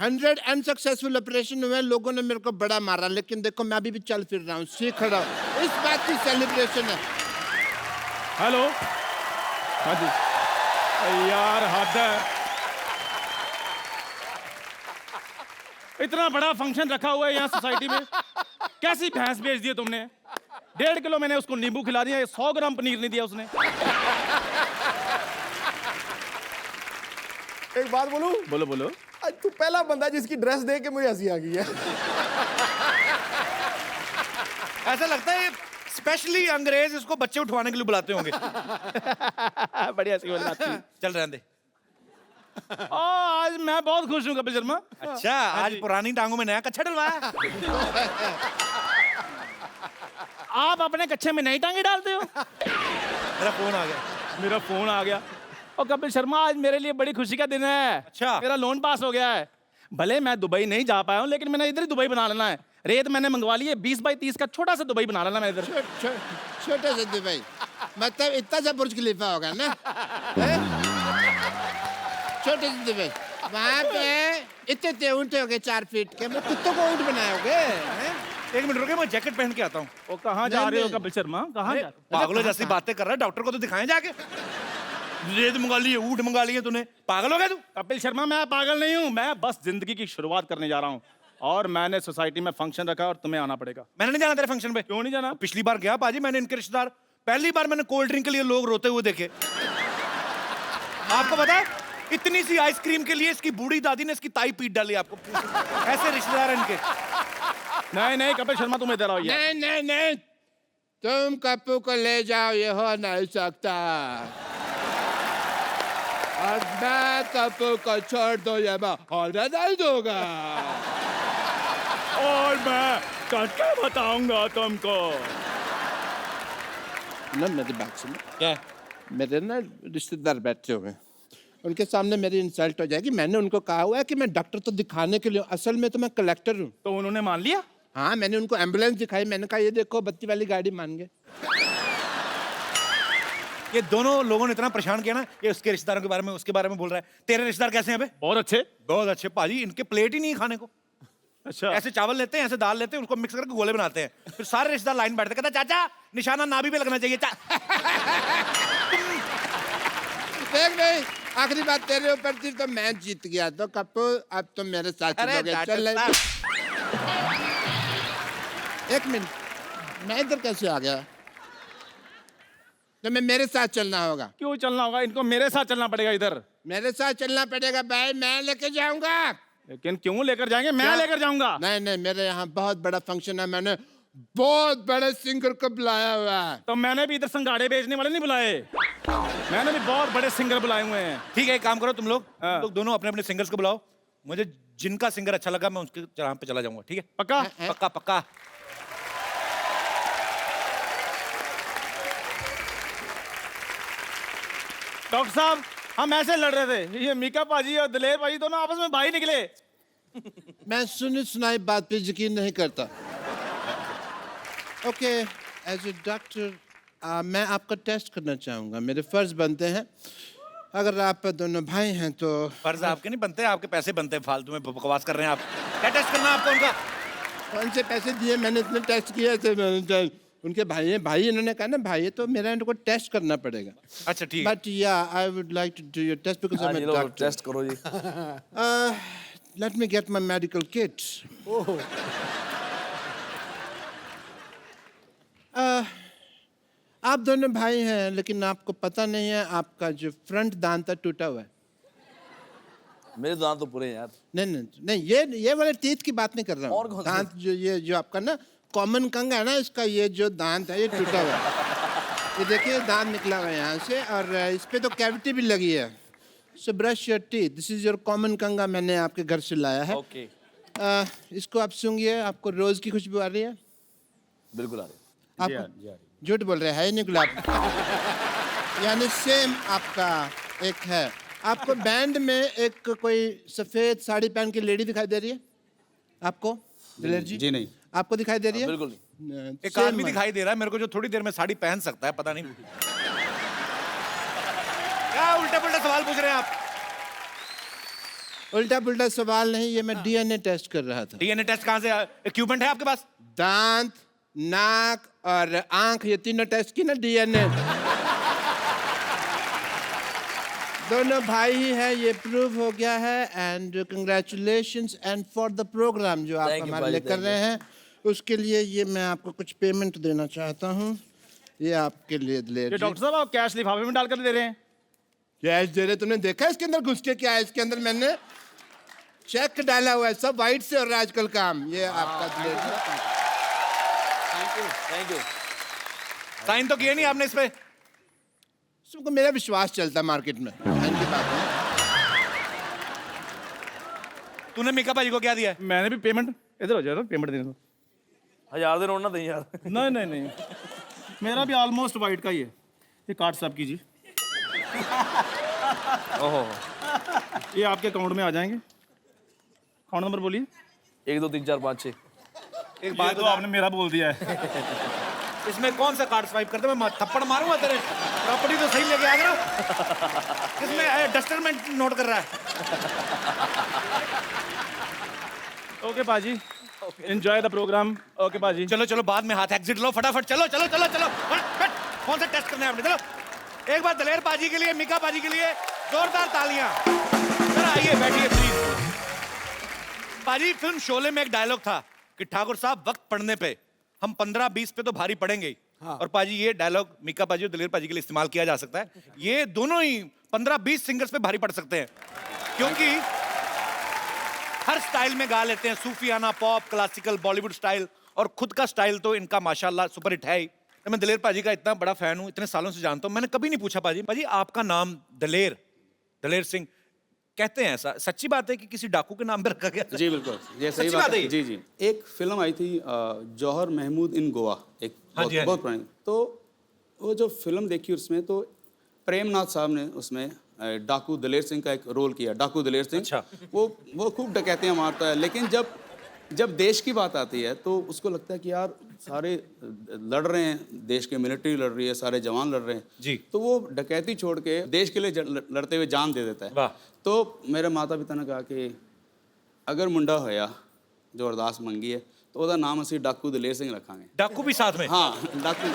100 अनसक्सेसफुल ऑपरेशन हुए, लोगों ने मेरे को बड़ा मारा, लेकिन देखो मैं अभी भी चल फिर रहा हूँ, सीख रहा हूँ, इस बात की सेलिब्रेशन है। हेलो, हाँ जी। यार हद है, इतना बड़ा फंक्शन रखा हुआ है यहाँ सोसाइटी में, कैसी भैंस बेच दी है तुमने? 1.5 किलो मैंने उसको नींबू खिला दिया, 100 ग्राम पनीर नहीं दिया उसने। एक बात बोलूं? बोलो बोलो। आज तू पहला बंदा जिसकी ड्रेस देख के मुझे हंसी आ गई है। ऐसा लगता है स्पेशली अंग्रेज इसको बच्चे उठवाने के लिए बुलाते होंगे। बढ़िया सी बात थी। चल रहने दे। आज मैं बहुत खुश हूँ कपिल शर्मा। अच्छा, आज पुरानी टांगों में नया कच्छा डलवाया। आप अपने कच्छे में नई टांगे डालते हो? मेरा फोन आ गया। मेरा फोन आ गया। और कपिल शर्मा आज मेरे लिए बड़ी खुशी का दिन है। अच्छा। मेरा लोन पास हो गया है। भले मैं दुबई नहीं जा पाया हूँ, लेकिन मैंने इधर ही दुबई बना लेना है। रेत मैंने मंगवा ली है, 20 बाई 30 का छोटा सा दुबई बना लेना मैं इधर। छोटा सा दुबई मतलब इतना सा बुर्ज खलीफा होगा ना? छोटे से दुबई, वहाँ पे इतने ऊँट हो गए 4 फीट के, मैं कुत्तों को ऊँट बनाओगे? एक मिनट रुके, मैं जैकेट पहन के आता हूँ। वो कहाँ जा रहे हो कपिल शर्मा? कहाँ जा रहे हो? पागलों जैसी बातें कर रहा है, डॉक्टर को तो दिखाएं जाके। रेत मंगा ली है, ऊँट मंगा लिए तूने, पागल हो गया तू? कपिल शर्मा मैं पागल नहीं हूँ, मैं बस जिंदगी की शुरुआत करने जा रहा हूँ और मैंने सोसाइटी में फंक्शन रखा और तुम्हें आना पड़ेगा। मैंने नहीं जाना तेरे फंक्शन पे। क्यों नहीं जाना? पिछली बार गया पाजी, मैंने इनके रिश्तेदार, पहली बार मैंने कोल्ड ड्रिंक के लिए लोग रोते हुए देखे। आपको पता है इतनी सी आइसक्रीम के लिए इसकी बूढ़ी दादी ने इसकी ताई पीट डाली। आपको ऐसे रिश्तेदार इनके। नहीं नहीं कपिल शर्मा तुम इधर आओ। नहीं नहीं नहीं, तुम कप्पू को ले जाओ, ये हो नहीं सकता। और मैं कप्पू को छोड़ दो, ये मैं होने नहीं दूंगा। और मैं करके बताऊंगा तुमको। ना मेरी बात सुनो। क्या? मेरे ना रिश्तेदार बैठे हुए हैं, उनके सामने मेरी इंसल्ट हो जाएगी। मैंने उनको कहा हुआ है कि मैं डॉक्टर तो दिखाने के लिए, असल में तो मैं कलेक्टर हूँ। तो उन्होंने मान लिया? हाँ, मैंने उनको एम्बुलेंस दिखाई, मैंने कहा ये देखो बत्ती वाली गाड़ी, मान गए। ये दोनों लोगों ने इतना परेशान किया ना, ये उसके रिश्तेदारों के बारे में, उसके बारे में बोल रहा है। तेरे रिश्तेदार कैसे हैं बे? बहुत अच्छे। बहुत अच्छे पाजी, इनके प्लेट ही नहीं है खाने को। अच्छा। ऐसे चावल लेते हैं, ऐसे दाल लेते हैं, उसको मिक्स करके गोले बनाते हैं, फिर सारे रिश्तेदार लाइन बैठते, कहता चाचा निशाना नाभि पे लगना चाहिए। देख नहीं, आखिरी बात तेरे ऊपर थी तो मैं जीत गया। तो कप्पू अब तुम मेरे साथ चलोगे? चल। एक मिनट, मैं इधर कैसे आ गया? तो मैं मेरे साथ चलना होगा। क्यों चलना होगा? इनको मेरे साथ चलना पड़ेगा इधर। मेरे साथ चलना पड़ेगा भाई, मैं लेके जाऊंगा। लेकिन क्यों लेकर जाएंगे? मैं लेकर जाऊंगा। नहीं नहीं, मेरे यहाँ बहुत बड़ा फंक्शन है, मैंने बहुत बड़े सिंगर को बुलाया हुआ है। तो मैंने भी इधर संगाड़े बेचने वाले नहीं बुलाए, मैंने भी बहुत बड़े सिंगर बुलाए हुए हैं। ठीक है, एक काम करो तुम लोग दोनों अपने अपने सिंगर्स को बुलाओ। मुझे जिनका सिंगर अच्छा लगा मैं उसके चढ़ान पे चला जाऊंगा। ठीक है? पक्का? पक्का पक्का। डॉक्टर साहब हम ऐसे लड़ रहे थे, ये मीका पाजी और दिलेर पाजी दोनों आपस में भाई निकले। मैं सुनी सुनाई बात पे यकीन नहीं करता। ओके, एज ए डॉक्टर मैं आपका टेस्ट करना चाहूँगा, मेरे फर्ज बनते हैं। अगर आप दोनों भाई हैं तो फर्ज आपके नहीं बनते, आपके पैसे बनते हैं। फालतू में बकवास कर रहे हैं आप। क्या टेस्ट करना है आपको उनका? कौन से पैसे दिए? मैंने इतने टेस्ट किए थे। उनके भाई हैं, भाई इन्होंने कहा ना भाई, तो मेरा इनको टेस्ट करना पड़ेगा। अच्छा ठीक है। But yeah I would like to do your test because I am a doctor. Test करो जी। Let me get my medical kit. आप दोनों भाई हैं, लेकिन आपको पता नहीं है आपका जो फ्रंट दांत है टूटा हुआ है। मेरे दांत तो पूरे हैं यार। नहीं नहीं नहीं, ये वाले टीथ की बात नहीं कर रहा और हूँ। कौन से? दांत जो आपका ना कॉमन कंग है ना, इसका ये जो दांत है ये टूटा हुआ है। ये देखिए दांत निकला हुआ है यहाँ से, और इस पे तो कैविटी भी लगी है। So brush your teeth, this is your common कंगा, मैंने आपके घर से लाया है। ओके, इसको आप सूंघिए, आपको रोज की खुशबू आ रही है? बिल्कुल आ रहे। आप झूठ बोल रहे हैं, है नहीं गुलाब? यानी सेम आपका एक है। आपको बैंड में एक कोई सफेद साड़ी पहन के लेडी दिखाई दे रही है आपको दिलेर जी? जी नहीं। आपको दिखाई दे रही है? बिल्कुल नहीं। एक आदमी दिखाई दे रहा है मेरे को जो थोड़ी देर में साड़ी पहन सकता है, पता नहीं क्या उल्टा पुल्टा सवाल पूछ रहे हैं आप। उल्टा पुल्टा सवाल नहीं, ये मैं डीएनए टेस्ट कर रहा था। डीएनए टेस्ट कहाँ से? इक्विपमेंट है आपके पास? दांत, नाक और आंख, ये तीनों टेस्ट की ना डीएनए। दोनों भाई ही है, ये प्रूव हो गया है। And congratulations and for the programme जो आप Thank you, हमारे भाई, लिए कर thank रहे हैं, उसके लिए ये मैं आपको कुछ पेमेंट देना चाहता हूँ। ये आपके लिए दिलेर ये जी। डॉक्टर साहब आप कैश लिफाफे में डालकर दे रहे हैं? कैश दे रहे, तुमने देखा है इसके अंदर घुस के क्या है? इसके अंदर मैंने चेक डाला हुआ है, सब वाइट से हो रहा है आजकल काम। ये आपका दिलेर जी। Thank you. साइन तो किए नहीं आपने इस पे? सबको मेरा विश्वास चलता है मार्केट में। इनकी बात है। तूने मीका भाजी को क्या दिया है? मैंने भी पेमेंट, इधर हो जाओ, पेमेंट देने दो। 1000 दिन और ना दें यार। नहीं नहीं नहीं, मेरा भी ऑलमोस्ट वाइट का ही है। ये कार्ड साफ कीजिए। ओहो, ये आपके अकाउंट में आ जाएंगे। अकाउंट नंबर बोलिए। 1 2 3 4 5 6। एक बात बात तो आपने मेरा बोल दिया है। इसमें कौन सा कार्ड स्वाइप करते? मैं थप्पड़ मारूंगा तेरे। प्रॉपर्टी तो सही लेके आ गया ना। इसमें डस्टर में नोट कर रहा है। ओके पाजी, एंजॉय द प्रोग्राम। ओके पाजी। चलो चलो, बाद में हाथ एग्जिट लो फटाफट। चलो चलो चलो चलो फट। कौन सा टेस्ट करना है आपने? चलो एक बार दलेर पाजी के लिए, मीका पाजी के लिए जोरदार तालियां। सर आइए बैठिए प्लीज। पाजी, फिल्म शोले में एक डायलॉग था कि ठाकुर साहब वक्त पड़ने पे हम 15-20 पे तो भारी पड़ेंगे ही। हाँ। और पाजी ये डायलॉग मीका पाजी और दलेर पाजी के लिए इस्तेमाल किया जा सकता है। ये दोनों ही 15-20 सिंगर्स पे भारी पड़ सकते हैं, क्योंकि हर स्टाइल में गा लेते हैं। सूफियाना, पॉप, क्लासिकल, बॉलीवुड स्टाइल, और खुद का स्टाइल तो इनका माशाल्लाह सुपर हिट है ही। मैं दलेर पाजी का इतना बड़ा फैन हूँ, इतने सालों से जानता हूँ। मैंने कभी नहीं पूछा पाजी आपका नाम दलेर सिंह कहते हैं, ऐसा सच्ची बात है कि किसी डाकू के नाम पे रखा गया? जी बिल्कुल, ये सही बात है। जी जी, एक फिल्म आई थी जौहर महमूद इन गोवा, एक बहुत पुरानी। तो वो जो फिल्म देखी उसमें तो प्रेमनाथ साहब ने उसमें डाकू दलेर सिंह का एक रोल किया। डाकू दलेर सिंह। अच्छा। वो खूब डकैतियाँ मारता है, लेकिन जब देश की बात आती है तो उसको लगता है कि यार सारे लड़ रहे हैं, देश के मिलिट्री लड़ रही है, सारे जवान लड़ रहे हैं जी, तो वो डकैती छोड़ के देश के लिए लड़ते हुए जान दे देता है। तो मेरे माता पिता ने कहा कि अगर मुंडा होया जो अरदास मंगी है तो ਉਹਦਾ नाम ਅਸੀਂ डाकू दलेर सिंह रखांगे। डाकू भी साथ में? हाँ, डाकू।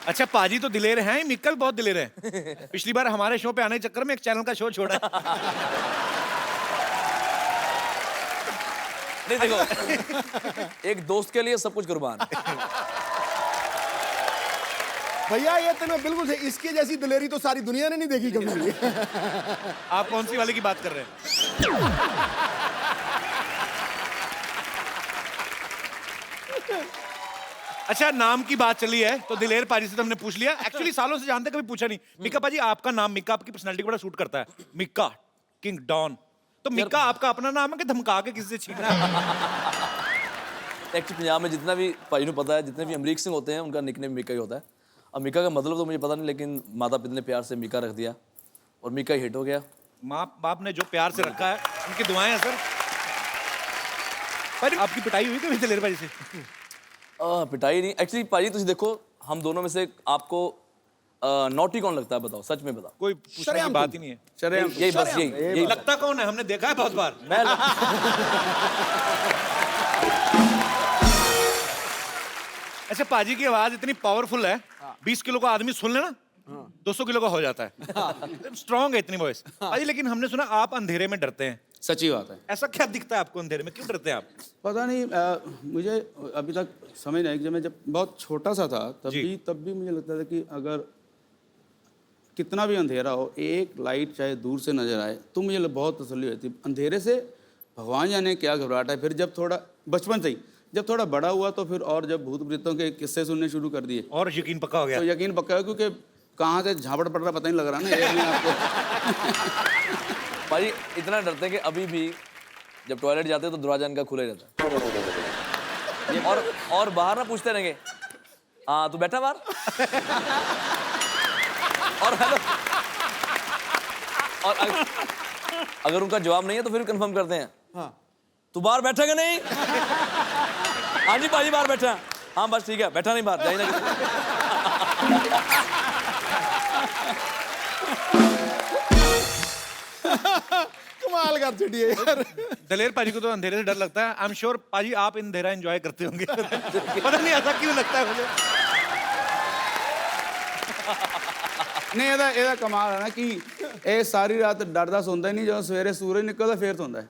अच्छा पाजी तो दिलेर हैं, मिक्कल बहुत दिलेर है। पिछली बार हमारे शो पे आने के चक्कर में एक चैनल का शो छोड़ा है। नहीं देखो, एक दोस्त के लिए सब कुछ कुर्बान। भैया ये तो मैं बिल्कुल सही, इसकी जैसी दिलेरी तो सारी दुनिया ने नहीं देखी कभी। आप कौन सी वाले की बात कर रहे हैं? अच्छा, नाम की बात चली है तो दिलेर पाजी से तो हमने पूछ लिया। एक्चुअली सालों से जानते, कभी पूछा नहीं। मिक्का पाजी आपका नाम, मिक्का आपकी पर्सनालिटी को बड़ा सूट करता है। मिक्का किंग डॉन, तो मिक्का आपका अपना नाम है कि धमका के किसी से छीना है? एक्चुअली पंजाब में जितना भी पाजी को पता है, जितने भी अमरीक सिंह होते हैं उनका निकनेम मिक्का ही होता है। अब मिक्का का मतलब तो मुझे पता नहीं, लेकिन माता पिता ने प्यार से मिक्का रख दिया और मिक्का हिट हो गया। माँ बाप ने जो प्यार से रखा है उनकी दुआएं हैं सर। पर आपकी पिटाई हुई कभी दिलेर पाजी से? पिटाई नहीं, एक्चुअली पाजी तुझे देखो, हम दोनों में से आपको नॉटी कौन लगता है? बताओ, सच में बताओ। कोई पूछने की बात ही नहीं है। यही बस यही लगता कौन है? हमने देखा है बहुत बार। मैं अच्छा, पाजी की आवाज इतनी पावरफुल है, 20 किलो का आदमी सुन लेना 200 किलो का हो जाता है। स्ट्रॉन्ग है इतनी वॉइस। पाजी लेकिन हमने सुना आप अंधेरे में डरते हैं। सच्ची बात है। ऐसा क्या दिखता है आपको अंधेरे में? क्यों डरते हैं आप? पता नहीं, मुझे अभी तक समझ नहीं। जब मैं बहुत छोटा सा था तब भी मुझे लगता था कि अगर कितना भी अंधेरा हो, एक लाइट चाहे दूर से नजर आए तो मुझे बहुत तसल्ली होती है। अंधेरे से भगवान जाने क्या घबराहट है। फिर जब थोड़ा बचपन से ही जब थोड़ा बड़ा हुआ तो फिर और जब भूत प्रेतों के किस्से सुनने शुरू कर दिए और यकीन पक्का हो गया। तो यकीन पक्का है, क्योंकि कहाँ से झापड़ पड़ रहा पता नहीं लग रहा ना एक में आपको। भाई इतना डरते हैं कि अभी भी जब टॉयलेट जाते हैं तो दरवाजा इनका खुला ही रहता है। और बाहर ना पूछते रहेंगे, हाँ तू बैठा बाहर। और हेलो, और अगर उनका जवाब नहीं है तो फिर कंफर्म करते हैं, हाँ तू बाहर बैठेगा नहीं? हाँ जी भाई बाहर बैठा। हाँ बस ठीक है, बैठा नहीं बाहर, जाइए ना। कमाल कर छुट्टी है यार। दलेर पाजी को तो अंधेरे से डर लगता है। आई एम श्योर पाजी आप अंधेरा एंजॉय करते होंगे। पता नहीं ऐसा क्यों लगता है मुझे। नहीं ਇਹਦਾ ਕਮਾਲ ਹੈ ਨਾ ਕਿ ਇਹ ਸਾਰੀ ਰਾਤ ਡਰਦਾ ਸੌਂਦਾ ਹੀ ਨਹੀਂ, ਜਦੋਂ ਸਵੇਰੇ ਸੂਰਜ निकलता फिर सौंदा है।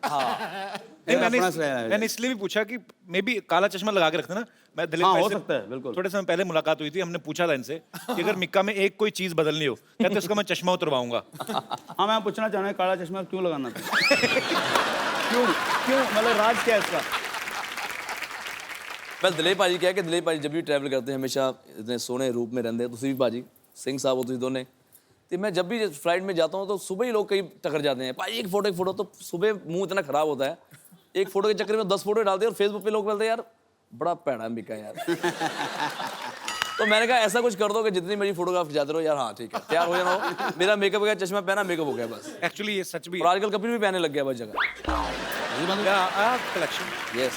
नहीं, मैंने इसलिए भी पूछा कि मे बी काला चश्मा लगा के रखते ना। मैं दलेर हाँ, भाई हो से सकता है, बिल्कुल। थोड़े समय पहले मुलाकात हुई थी, हमने पूछा था इनसे कि अगर मिक्का में एक कोई चीज बदलनी हो कहते उसका मैं चश्मा उतरवाऊंगा। हाँ मैं पूछना चाह रहा हूँ काला चश्मा क्यों लगाना था? क्यों क्यों मतलब राज क्या है इसका? मैं दिलीप भाजी क्या है कि दिलीप भाजी जब भी ट्रैवल करते हैं हमेशा इतने सोने रूप में रहते हैं। तुसी भी भाजी सिंह साहब हो तुसी दोने, तो मैं जब भी फ्लाइट में जाता हूँ तो सुबह ही लोग कहीं टकर जाते हैं, भाई एक फोटो तो सुबह मुंह इतना खराब होता है, एक फोटो के चक्कर में 10 फोटो डालते हैं और फेसबुक पे लोग बोलते हैं यार बड़ा पैड़ा मिका यार। तो मैंने कहा ऐसा कुछ कर दो कि जितनी मेरी फोटोग्राफ खिंचाते रहो यार। हाँ ठीक है, तैयार हो जाना हो, मेरा मेकअप हो गया, चश्मा पहना, मेकअप हो गया बस। एक्चुअली ये सच भी और आजकल कपिल भी पहनने लग गया बस जगह। कलेक्शन। यस।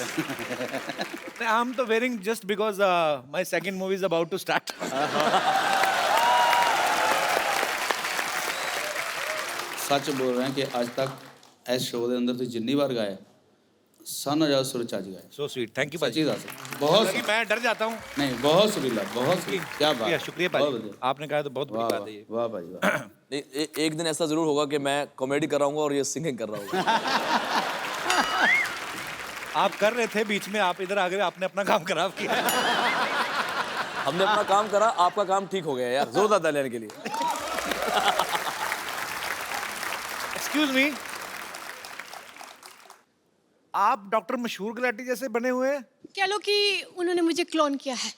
आई एम तो wearing just because my second movie is about to start. सच बोल रहे हैं कि आज तक इस शो के अंदर तो जितनी बार गाए साना ज्यादा सुर चाची गाए। सो स्वीट, थैंक यू सच्ची दस बहुत मैं डर जाता हूँ। नहीं बहुत सुरीला, बहुत सुरीला। क्या बात, शुक्रिया भाई, आपने कहा तो बहुत बड़ी बात है ये। वाह भाई वाह। एक दिन ऐसा जरूर होगा कि मैं कॉमेडी कर रहा हूँ और ये सिंगिंग कर रहा हूँ। आप कर रहे थे, बीच में आप इधर आ गए, आपने अपना काम खराब किया। हमने अपना काम करा, आपका काम ठीक हो गया यार, जोरदार ताली लेने के लिए। एक्सक्यूज मी, आप डॉक्टर मशहूर गुलाटी जैसे बने हुए हैं। कह लो कि उन्होंने मुझे क्लोन किया है।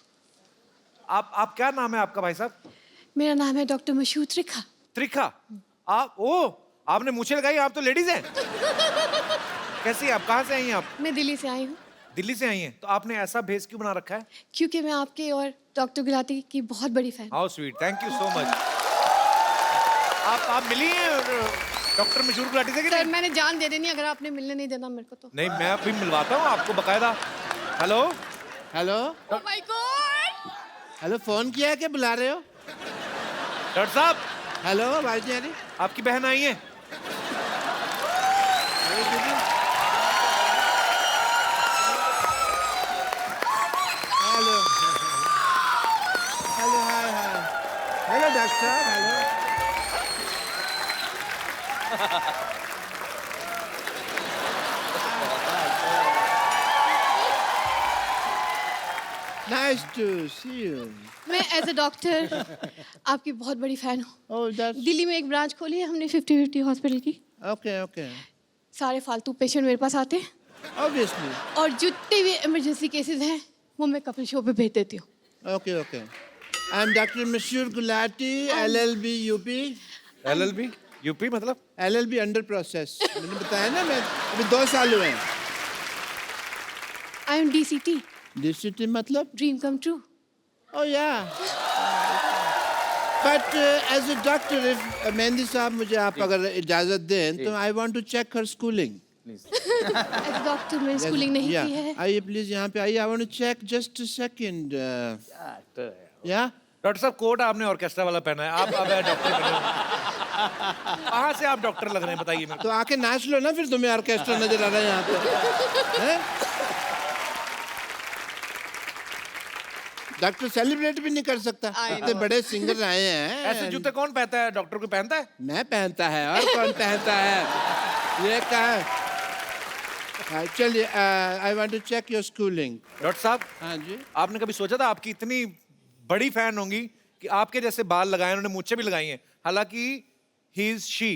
आप क्या नाम है आपका भाई साहब? मेरा नाम है डॉक्टर मशहूर त्रिखा। त्रिखा? आपने मूछें लगाई, आप तो लेडीज हैं। कैसी आप, कहाँ से आई हैं आप? मैं दिल्ली से आई हूँ। दिल्ली से आई हैं, तो आपने ऐसा भेस क्यों बना रखा है? क्योंकि मैं आपके और डॉक्टर गुलाटी की बहुत बड़ी fan. How sweet, thank you so much. आप मिली हैं डॉक्टर मशहूर गुलाटी से कि सर नहीं? मैंने जान दे देनी अगर आपने मिलने नहीं देना मेरे को तो। नहीं, मैं अभी मिलवाता हूँ आपको बकायदा। Hello hello oh my God, hello, phone किया है क्या, बुला रहे हो? डॉक्टर साहब, हेलो आवाज नहीं आ रही? आपकी बहन आई है। Hello hello, hi hi, hello doctor, hello. Nice to see you. मैं एज अ डॉक्टर आपकी बहुत बड़ी फैन हूँ। Oh, that's दिल्ली में एक ब्रांच खोली है हमने 50-50 हॉस्पिटल की। okay, okay. सारे फालतू पेशेंट मेरे पास आते हैं Obviously. और जितने भी इमरजेंसी केसेस हैं वो मैं कपिल शो पे भेज देती हूँ। Okay, okay. I'm Dr. Mashur Gulati, LLB UP. LLB UP मतलब? LLB under process. मैंने बताया ना, मैं अभी 2 साल हुए हैं। आई एम DCT, DCT मतलब? Dream come true. Oh yeah. But as a doctor, if mehndi साहब मुझे आप अगर इजाजत दें तो I want to check her schooling. As doctor मैंने स्कूलिंग नहीं की है। आइए प्लीज यहाँ पे आइए। I want to check just a second. Yeah. Doctor साहब, कोट आपने ऑर्केस्ट्रा वाला पहना है, आप अब डॉक्टर बने हो। कहाँ से आप डॉक्टर लग रहे हैं बताइए मेरे तो आके नाच लो ना, फिर तुम्हें ऑर्केस्ट्रा नजर आ रहा है यहाँ पे, हैं? डॉक्टर सेलिब्रेट भी नहीं कर सकता, इतने बड़े सिंगर आए हैं। ऐसे जूते कौन पहनता है? डॉक्टर को पहनता है? मैं पहनता है, और कौन पहनता है? ये क्या है? चलिए, I want to check your schooling. Doctor साहब, हाँ जी। आपने कभी सोचा था आपकी इतनी बड़ी फैन होंगी कि आपके जैसे बाल लगाए उन्होंने मूंछें भी लगाई हैं, हालांकि ही इज शी।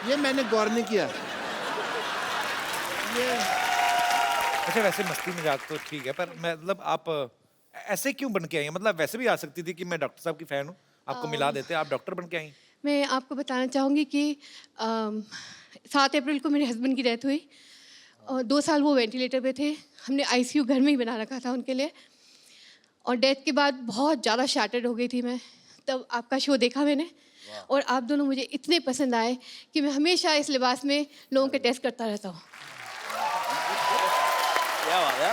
ये मैंने गौर नहीं किया। ये अच्छा वैसे मस्ती मजाक तो ठीक है, पर मतलब आप ऐसे क्यों बन के आई हैं? मतलब वैसे भी आ सकती थी कि मैं डॉक्टर साहब की फैन हूँ, आपको मिला देते, आप डॉक्टर बन के आई। मैं आपको बताना चाहूँगी कि 7 अप्रैल को मेरे हस्बैंड की डेथ हुई और 2 साल वो वेंटिलेटर पे थे। हमने आईसीयू घर में ही बना रखा था उनके लिए, और डेथ के बाद बहुत ज़्यादा शैटर्ड हो गई थी मैं। तब आपका शो देखा मैंने, और आप दोनों मुझे इतने पसंद आए कि मैं हमेशा इस लिबास में लोगों के टेस्ट करता रहता हूँ। क्या बात है,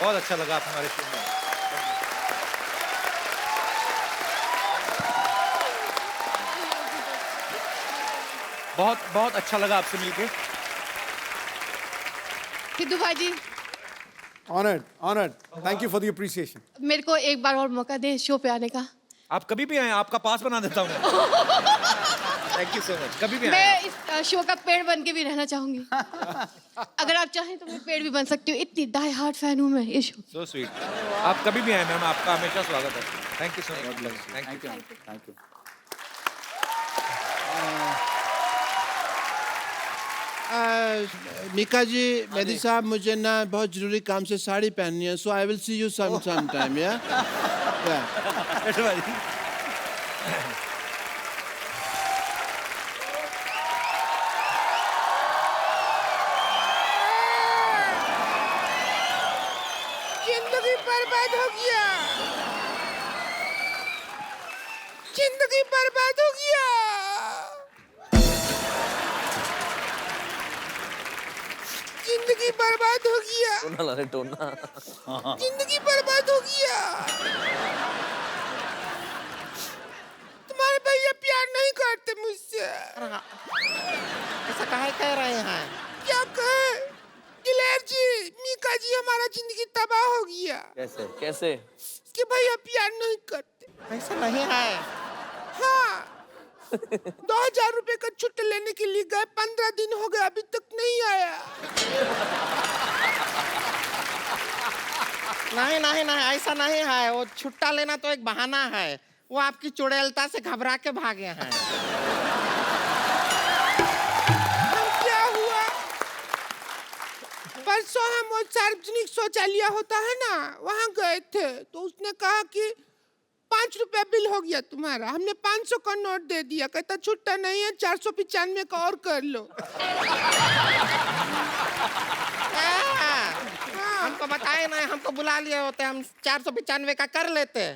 बहुत अच्छा लगा आप हमारे शो में। बहुत बहुत अच्छा लगा आपसे मिलके। सिद्धू भाई, honoured honoured, thank you for the appreciation. मेरे को एक बार और मौका दे शो पे आने का। आप कभी भी आए, आपका पास बना देता हूँ। थैंक यू सो मच, कभी भी आए। मैं इस शो का पेड़ बन के भी रहना चाहूंगी। अगर आप चाहें तो मैं पेड़ भी बन सकती हूँ, इतनी डाई हार्ट फैन हूँ मैं इस शो। सो स्वीट, आप कभी भी आए मैम, आपका हमेशा स्वागत है। Thank you so much, thank you. Thank you. Mika ji, Mehdi sahab, मुझे ना बहुत जरूरी काम से साड़ी पहननी है, so I will see you some time. या जिंदगी बर्बाद हो गया, जिंदगी बर्बाद हो गया, जिंदगी बर्बाद हो गया, टोना ला रहे टोना। जिंदगी बर्बाद हो गया। तुम्हारे भैया प्यार नहीं करते मुझसे। ऐसा काहे कह रहे हैं? क्या कहे दिलेर जी, मीका जी, हमारा जिंदगी तबाह हो गया। कैसे कैसे? कि भैया प्यार नहीं करते। ऐसा नहीं है। हाँ 2000 रुपए का छुट्टा लेने के लिए गए, 15 दिन हो गए अभी तक नहीं आया। नहीं नहीं नहीं, ऐसा नहीं है। वो छुट्टा लेना तो एक बहाना है, वो आपकी चुड़ैलता से घबरा के भागे हैं। क्या हुआ? परसों हम वो सार्वजनिक शौचालय होता है ना, वहाँ गए थे, तो उसने कहा कि 5 रुपया बिल हो गया तुम्हारा। हमने 500 का नोट दे दिया, कहता छुट्टा नहीं है, 495 का और कर लो। हमको बताए नहीं, हमको बुला लिए होते, हम 495 का कर लेते।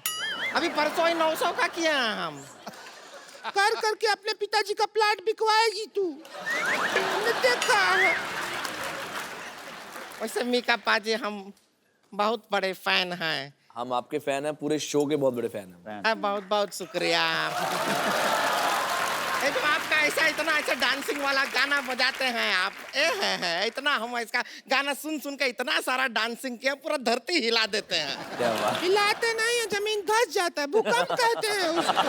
अभी परसों ही 900 का किया हम। कर करके अपने पिताजी का प्लाट बिकवाएगी तू, हमने देखा है। वैसे मीका पाजी, हम बहुत बड़े फैन हैं। हम आपके फैन हैं, पूरे शो के बहुत बड़े फैन हैं। बहुत बहुत शुक्रिया। जब आपका ऐसा इतना अच्छा डांसिंग वाला गाना बजाते हैं आप, है इतना, हम इसका गाना सुन सुन के इतना सारा डांसिंग किया, पूरा धरती हिला देते हैं। क्या बात। हिलाते नहीं है, जमीन धस जाता है, भूकंप कहते हैं उसको।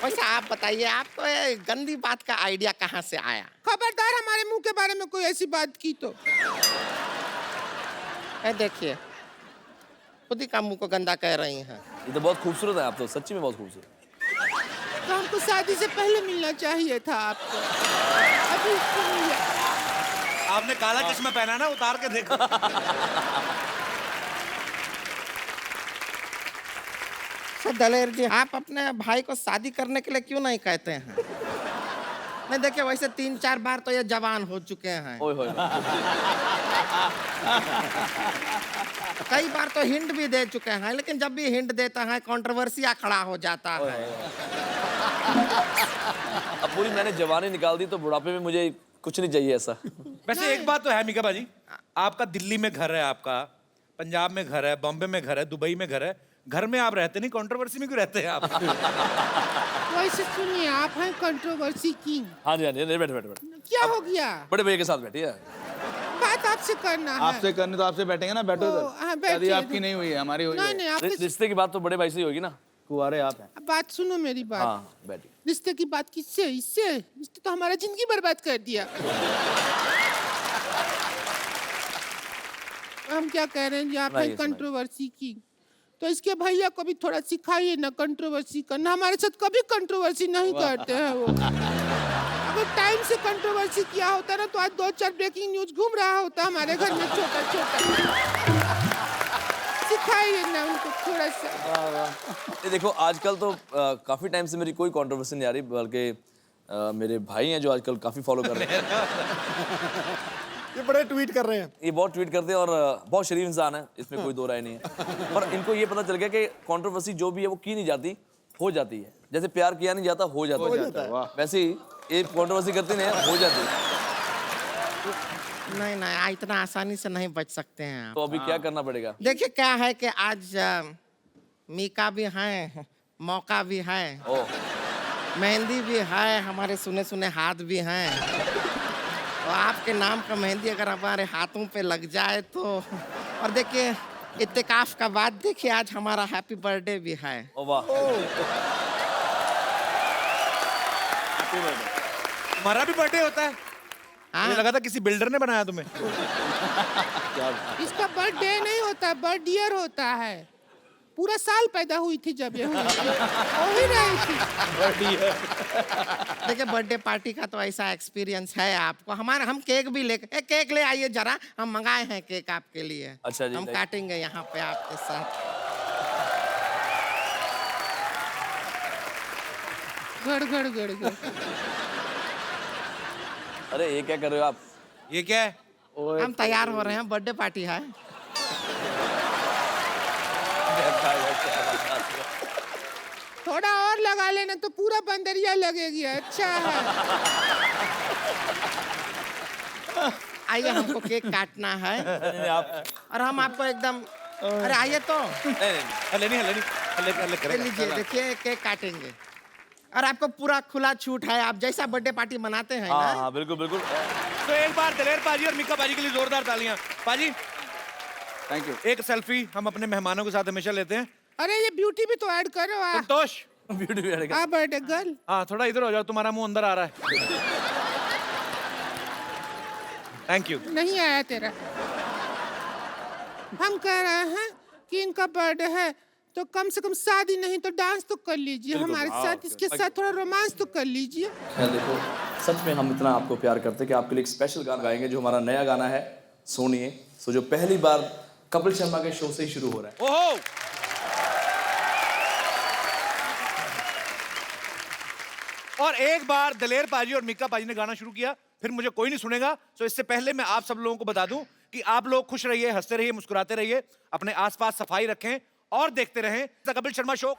वैसे आप बताइए, आपको ये गंदी बात का आइडिया कहाँ से आया? खबरदार हमारे मुंह के बारे में कोई ऐसी बात की तो। देखिए, खुद ही का मुंह को गंदा कह रही हैं। ये तो बहुत खूबसूरत है, आप तो सच्ची में बहुत खूबसूरत। तो हमको शादी से पहले मिलना चाहिए था आपको, अभी इसको मिला। आपने काला चश्मा पहना ना, उतार के देखो। दलेर जी, आप अपने भाई को शादी करने के लिए क्यों नहीं कहते हैं? नहीं देखिए, वैसे 3-4 बार तो ये जवान हो चुके हैं। ओए होए। कई बार तो हिंट भी दे चुके हैं, लेकिन जब भी हिंट देता है कंट्रोवर्सिया खड़ा हो जाता है। अब पूरी मैंने जवानी निकाल दी, तो बुढ़ापे में मुझे कुछ नहीं चाहिए ऐसा। वैसे एक बात तो है मीका बाजी, आपका दिल्ली में घर है, आपका पंजाब में घर है, बॉम्बे में घर है, दुबई में घर है, घर में आप रहते नहीं, कंट्रोवर्सी में क्यों रहते हैं आप? वैसे सुनिए, आप हैं कंट्रोवर्सी किंग। हाँ जी हाँ जी, बैठे बैठे बैठे। क्या हो गया? बड़े भैया के साथ बैठिए। बात आपसे करना है। आपसे करने तो आपसे बैठेंगे ना, बैठो इधर। हाँ, बैठिए। शादी आपकी नहीं हुई है, हमारी हुई है। नहीं आप रिश्ते की बात तो बड़े भाई से ही होगी ना, कुंवारे आप हैं। बात सुनो मेरी बात। हाँ बैठिए। रिश्ते की बात किससे? इससे? इसने तो हमारा जिंदगी बर्बाद कर दिया। हम क्या कह रहे हैं जी, आप सुनाइए, कंट्रोवर्सी की, तो इसके भैया को भी थोड़ा सिखाइए ना कंट्रोवर्सी करना। हमारे साथ कभी कंट्रोवर्सी नहीं करते हैं वो। अगर टाइम से कंट्रोवर्सी किया होता ना तो आज 2-4 ब्रेकिंग न्यूज घूम रहा होता हमारे घर में छोटा छोटा। सिखाइए ना उनको थोड़ा सा। ये देखो आजकल तो काफी टाइम से मेरी कोई कंट्रोवर्सी नहीं आ रही, बल्कि मेरे भाई हैं जो आजकल काफी फॉलो कर रहे हैं। ये बड़े ट्वीट कर रहे हैं। ये बहुत ट्वीट करते हैं और बहुत शरीफ इंसान है, इसमें कोई दो राय नहीं है। पर इनको ये पता चल गया कि कंट्रोवर्सी जो भी है वो की नहीं जाती, हो जाती है। जैसे प्यार किया नहीं जाता, हो जाता है। वैसे ही ये कंट्रोवर्सी करते नहीं है, हो जाती है। नहीं नहीं, इतना आसानी से नहीं बच सकते हैं आप। तो अभी क्या करना पड़ेगा? देखिए क्या है कि आज मीका भी है, मौका भी है, मेहंदी भी है, हमारे सुने सुने हाथ भी हैं। तो आपके नाम का मेहंदी अगर हमारे हाथों पे लग जाए तो, और देखिए इत्तेकाफ का बाद देखिए आज हमारा हैप्पी बर्थडे भी है। ओ वाह, तुम्हारा भी बर्थडे होता है? मुझे लगा था किसी बिल्डर ने बनाया तुम्हें। इसका बर्थडे नहीं होता, बर्थ ईयर होता है। पूरा साल पैदा हुई थी जब ये हुई हो ही रही थी। देखिए बर्थडे पार्टी का तो ऐसा एक्सपीरियंस है आपको। हमारे हम केक भी लेके, केक ले आइए जरा, हम मंगाए हैं केक आपके लिए। अच्छा जी, हम काटेंगे यहाँ पे आपके साथ। गड़ गड़ गड़ गड़। अरे ये क्या कर रहे हो आप? ये क्या है? हम तैयार हो रहे हैं, बर्थडे पार्टी है। थोड़ा और लगा लेना तो पूरा बंदरिया लगेगी। अच्छा है। आइए हमको केक काटना है और हम आपको एकदम, अरे आइए तो लीजिए, देखिए केक काटेंगे और आपको पूरा खुला छूट है, आप जैसा बर्थडे पार्टी मनाते हैं ना। हाँ बिल्कुल बिल्कुल। तो एक बार दलेर पाजी और मिक्का पाजी के लिए जोरदार तालियां। पाजी थैंक यू। एक सेल्फी हम अपने मेहमानों के साथ हमेशा लेते हैं। अरे ये ब्यूटी भी तो ऐड करो। संतोष, बर्थडे गर्ल। हाँ थोड़ा इधर हो जाओ, तुम्हारा मुंह अंदर आ रहा है। Thank you. नहीं आया तेरा। हम कह रहे हैं कि इनका बर्थडे है तो कम से कम शादी नहीं तो डांस तो कर लीजिए हमारे साथ, इसके साथ थोड़ा रोमांस तो कर लीजिए। देखो सच में हम इतना आपको प्यार करते हैं कि आपके लिए एक स्पेशल गाना गाएंगे, जो हमारा नया गाना है सुनिए। सो जो पहली बार कपिल शर्मा के शो से ही शुरू हो रहा है। ओहो, और एक बार दलेर पाजी और मिक्का पाजी ने गाना शुरू किया, फिर मुझे कोई नहीं सुनेगा। तो इससे पहले मैं आप सब लोगों को बता दूं कि आप लोग खुश रहिए, हंसते रहिए, मुस्कुराते रहिए, अपने आसपास सफाई रखें और देखते रहें द कपिल शर्मा शो।